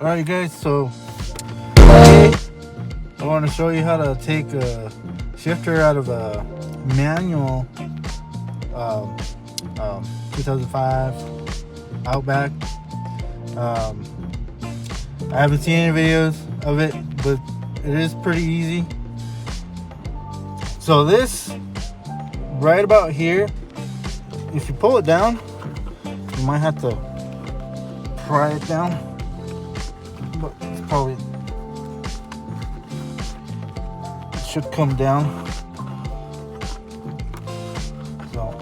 Alright guys, so today I want to show you how to take a shifter out of a manual 2005 Outback. I haven't seen any videos of it, but it is pretty easy. So this, right about here, if you pull it down, you might have to pry it down, but it's probably, it should come down. So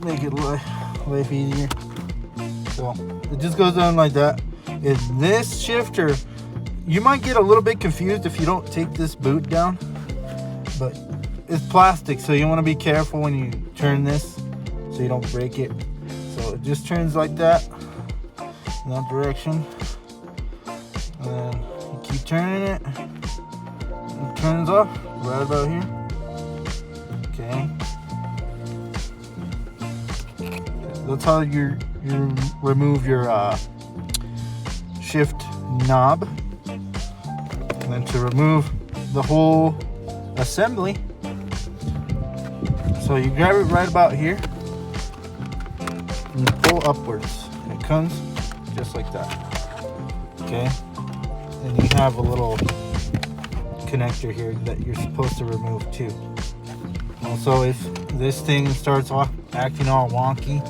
make it life easier. So it just goes down like that. And this shifter, you might get a little bit confused if you don't take this boot down, but it's plastic, so you want to be careful when you turn this so you don't break it. So it just turns like that in that direction, and then you keep turning it. It turns off right about here. Okay, that's how you remove your shift knob. And then to remove the whole assembly, so you grab it right about here and you pull upwards. It comes just like that. Okay, and you have a little connector here that you're supposed to remove too. Also, if this thing starts acting all wonky,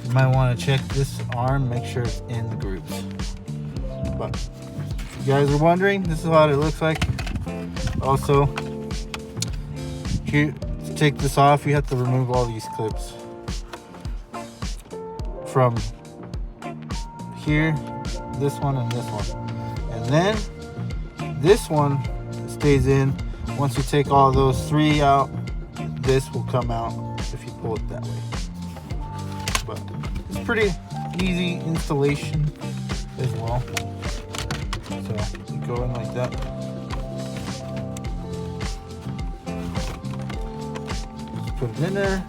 you might want to check this arm, make sure it's in the grooves. But if you guys are wondering, this is what it looks like. Also, to take this off, you have to remove all these clips from here, this one, and this one. And then this one stays in. Once you take all those three out, this will come out if you pull it that way. But it's pretty easy installation as well. So you go in like that. Just put it in there.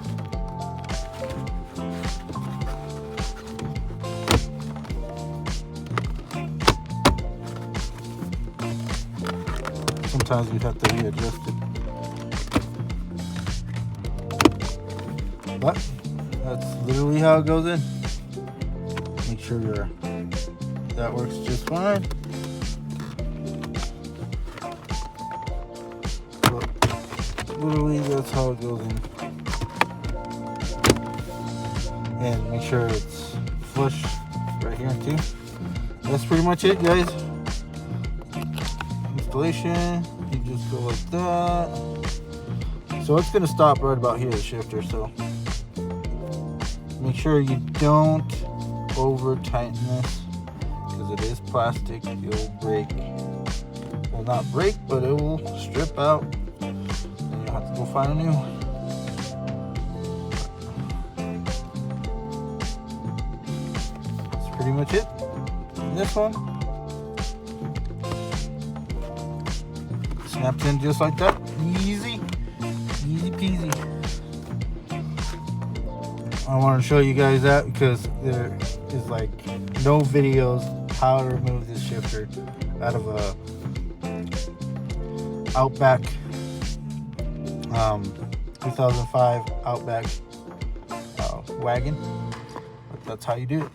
Sometimes you have to readjust it, but that's literally how it goes in. Make sure that works just fine. But literally that's how it goes in. And make sure it's flush right here too. That's pretty much it, guys. Installation, you just go like that. So it's gonna stop right about here, the shifter. So make sure you don't over tighten this, because it is plastic. It will break. Well, not break, but it will strip out, and you'll have to go find a new one. That's pretty much it. And this one snaps in just like that. Easy peasy. I want to show you guys that because there is like no videos how to remove this shifter out of a Outback 2005 Outback wagon. But that's how you do it.